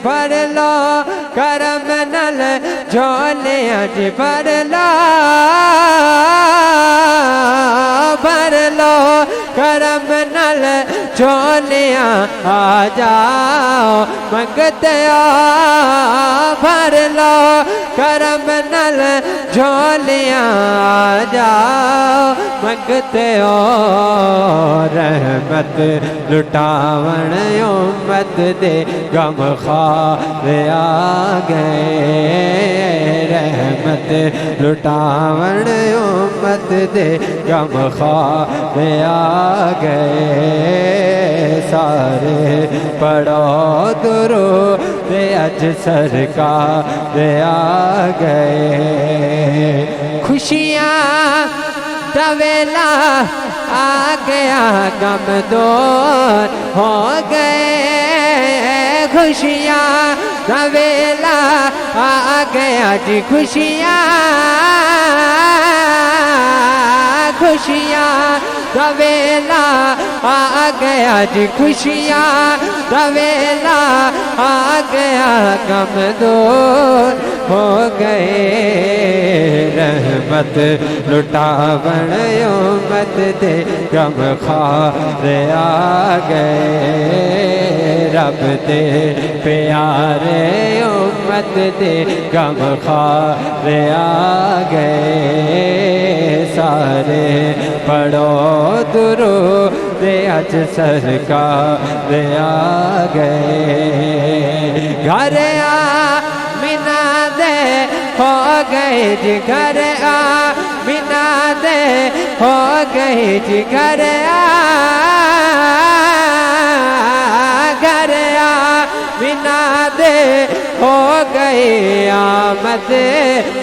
بھر لو کرم نال جھولیاں جی بھر لو کرم نال جھولیاں آ جاؤ منگتے ہو بھر لو کرم نال جھولیاں آ جاؤ منگتے ہو رحمت لٹاون امت دے غم خوار آ گئے رحمت لٹاون امت دے غم خوار آ گئے سارے پڑھو درود اج سرکار آ گئے خوشیاں دا ویلا آ گیا غم دور ہو گئے خوشیاں دا ویلا آ گیا جی خوشیاں دا ویلا آ گیا جی خوشیاں دا ویلا آ گیا غم دور ہو گئے رحمت لٹاون امت دے غم خوار آ گئے رب دے پیارے امت دے غم خوار آ گئے سارے پڑھو درود اج سرکار آ گئے گھر آمینہ دے ہو گئے جی گھر آمینہ دے ہو گئے جی گھر آمینہ دے ہو گئے آمد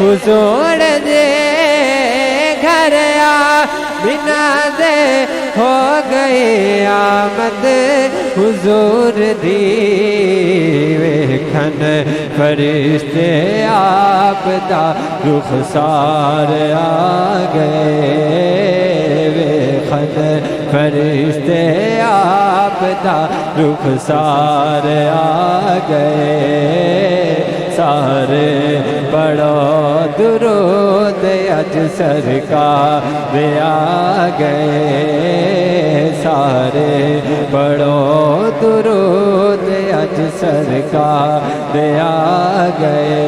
حضور دے گھر آمینہ دے ہو گئے آمد حضور دی ویکھن فرشتے آپ دا رخسار آ گئے ویکھن فرشتے آپ دا رخسار آ گئے سارے پڑھو درود اج سرکار آ گئے سارے پڑھو درود اج سرکار آ گئے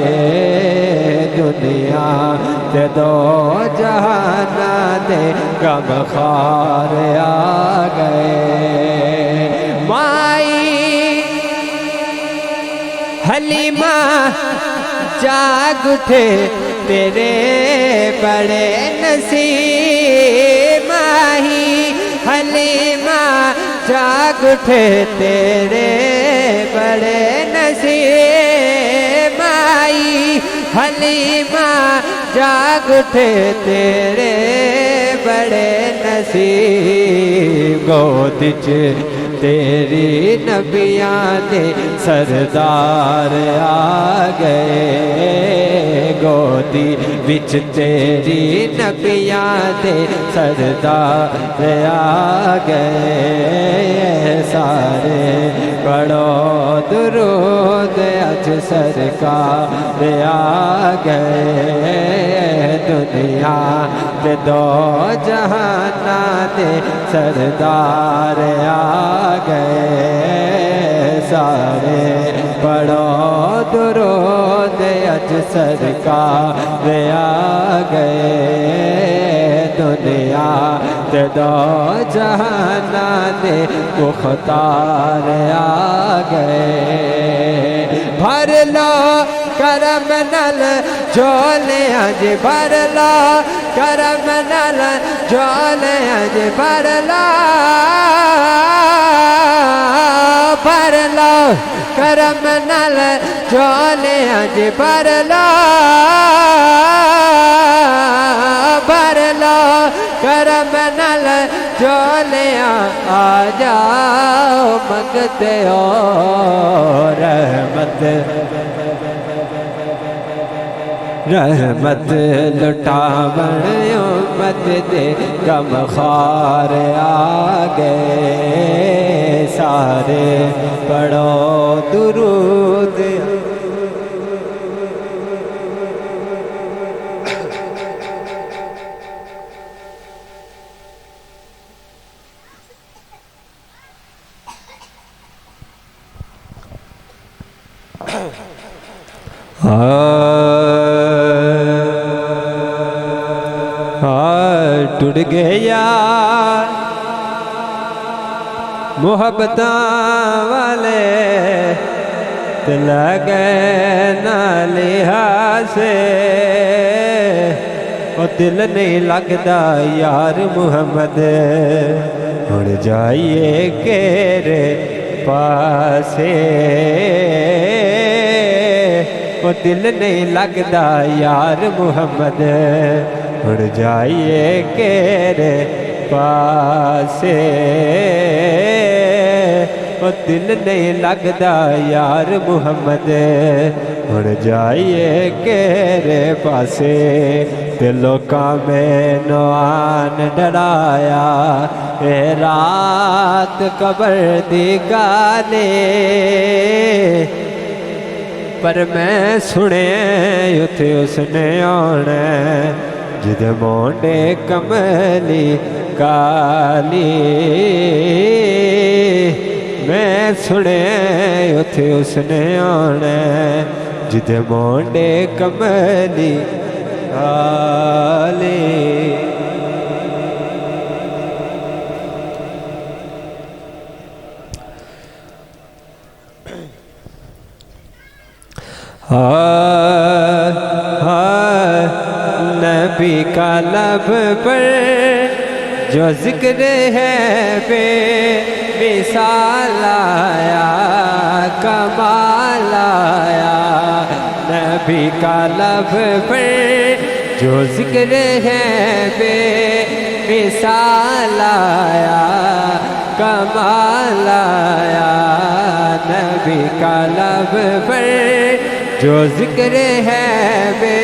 دنیا تے دو جہاں دے غم خوار آ گئے مائی حلیمہ جاگ اٹھے تیرے بڑے نصیب ماہی حلیمہ جاگ اٹھے تیرے بڑے نصیب مائی حلیمہ جاگ اٹھے تیرے بڑے نصیب گود تیری نبیاں دے سردار آ گئے گودی وچ تیری نبیاں دے سردار آ گئے سارے پڑھو درود اج سرکار آ گئے دنیا تے دو جہاں دے سردار آ گئے سارے پڑھو درود اج سرکار آ گئے دنیا تے دو جہاں دے مختار آ گئے بھر لو کرم نال جھولیاں جی بھر لو کرم نال جھولیاں جی بھر لو کرم نال جھولیاں جی بھر لو کرم نال جھولیاں آ جاؤ منگتے ہو رحمت لٹاون امت دے غم خوار آ گئے سارے پڑھو درود ٹوٹ گیا محبتاں والے تے لگے نالیہ سے او دل نہیں لگدا یار محمد مڑ جائیے کیرے پاسے او دل نہیں لگدا یار محمد مڑ جائیے کیرے پاسے او دل نہیں لگدا یار محمد مڑ جائیے کیرے پاسے تے لوکاں میں نوان ڈرایا اے رات قبر دی گالے پر میں سنے اتھے اس نے آنا جدے مونڈے کملی کالی میں سنے اتھے اس نے آنا جدے مونڈے کملی کالی نبی کا لب پر جو ذکر ہے بے مثال آیا کمال آیا نبی کا لب پر جو ذکر ہے بے مثال آیا کمال آیا نبی کا لب پر جو ذکر ہے بے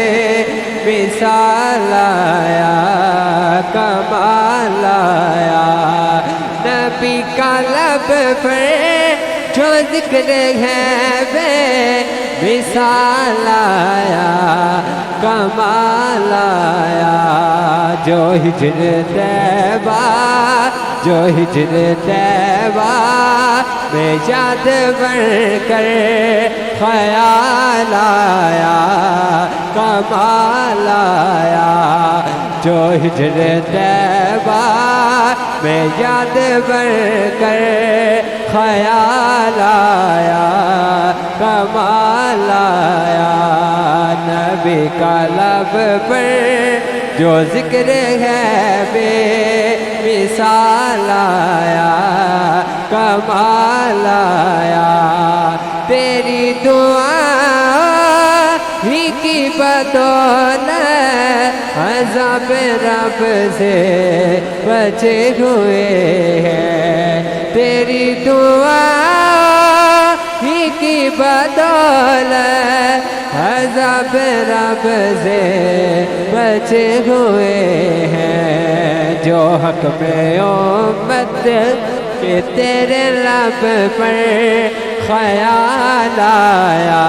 مثال آیا کمال آیا نبی کا لب پر جو ذکر ہے بے مثال آیا کمال آیا جو ہجر طیبہ جو ہجر طیبہ میں یاد بڑھ کر خیال آیا کمال آیا جو ہجر طیبہ میں یاد بڑھ کر خیال آیا کمال آیا نبی کا لب پر جو ذکر ہے بے مثال آیا کمال آیا تیری دعا ہی کی بدولت عذاب رب سے بچے ہوئے ہیں تیری دعا ہی کی بدولت عذاب رب سے بچے ہوئے ہیں جو حق میں امت کہ تیرے لب پر خیال آیا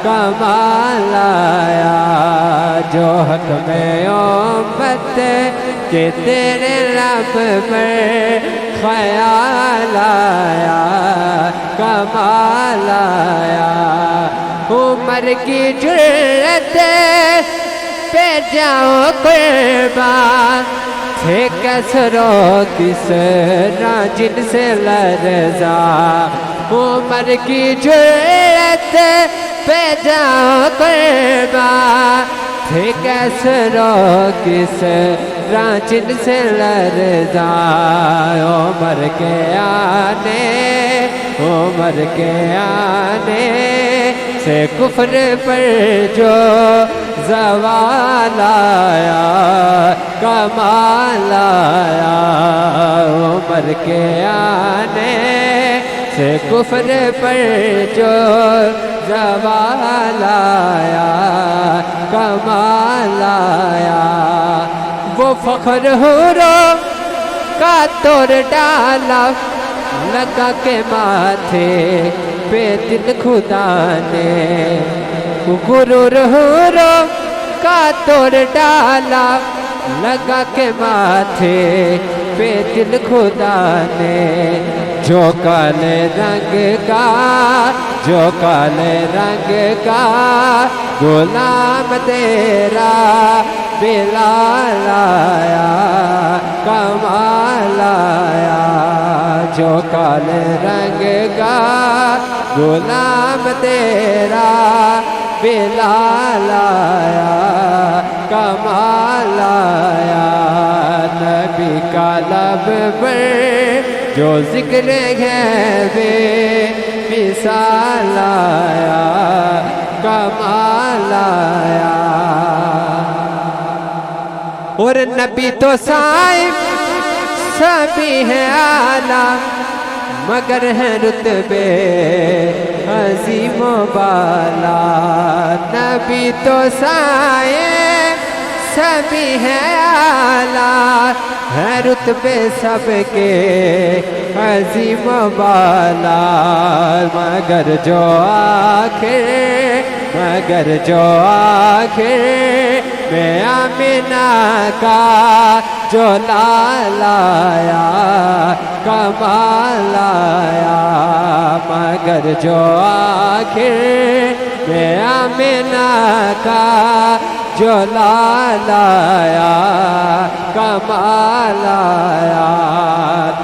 کمال آیا جو حق میں امت کہ تیرے لب پر خیال آیا کمال آیا عمر کی جرت پہ جاؤ قربان تھے کسرو کس جن سے لرزا عمر کی جرت پہ جاؤ قربان تھے کسرو کس جن سے لرزا عمر کے آنے سے کفر پر جو زوال آیا کمال آیا عمر کے آنے سے کفر پر جو زوال آیا کمال آیا وہ فخر حوروں کا توڑ ڈالا لگا کے ماتھے پہ دل خدا نے غرور حوروں کا توڑ ڈالا لگا کے ماتھے پہ دل خدا نے جو کالے رنگ کا جو کالے رنگ کا غلام تیرا بلال آیا کمال آیا جو کالے رنگ کا غلام تیرا بلال آیا کمال آیا نبی کا لب پر جو ذکر ہے بے مثال آیا کمال آیا اور نبی تو صاحب سبھی ہے اعلیٰ مگر ہے رتبے عظیم و بالا نبی تو صاحب سبھی ہے اعلیٰ ہے رتبے سب کے عظیم و بالا مگر جو آخر میں آمنہ کا جو لال آیا کمال آیا مگر جو آخر میں آمنہ کا جو لال آیا کمال آیا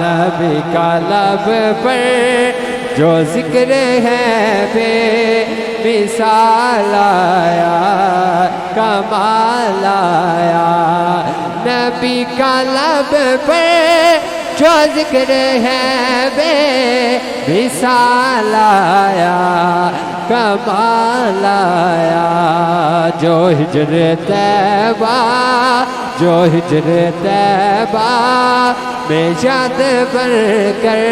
نبی کا لب پر جو ذکر ہے بے مثال آیا کمال آیا نبی کا لب پر جو ذکر ہے بے مثال آیا کمال آیا جو ہجر طیبہ میں یاد بر کر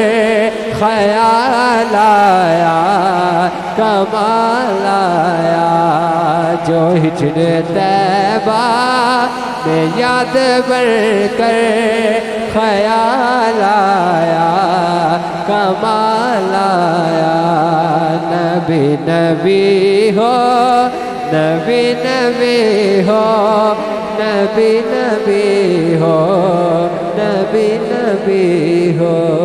خیال آیا کمال آیا جو ہجر طیبہ میں یاد بر کر خیال آیا کمال آیا نبی نبی ہو نبی نبی ہو نبی نبی ہو نبی نبی ہو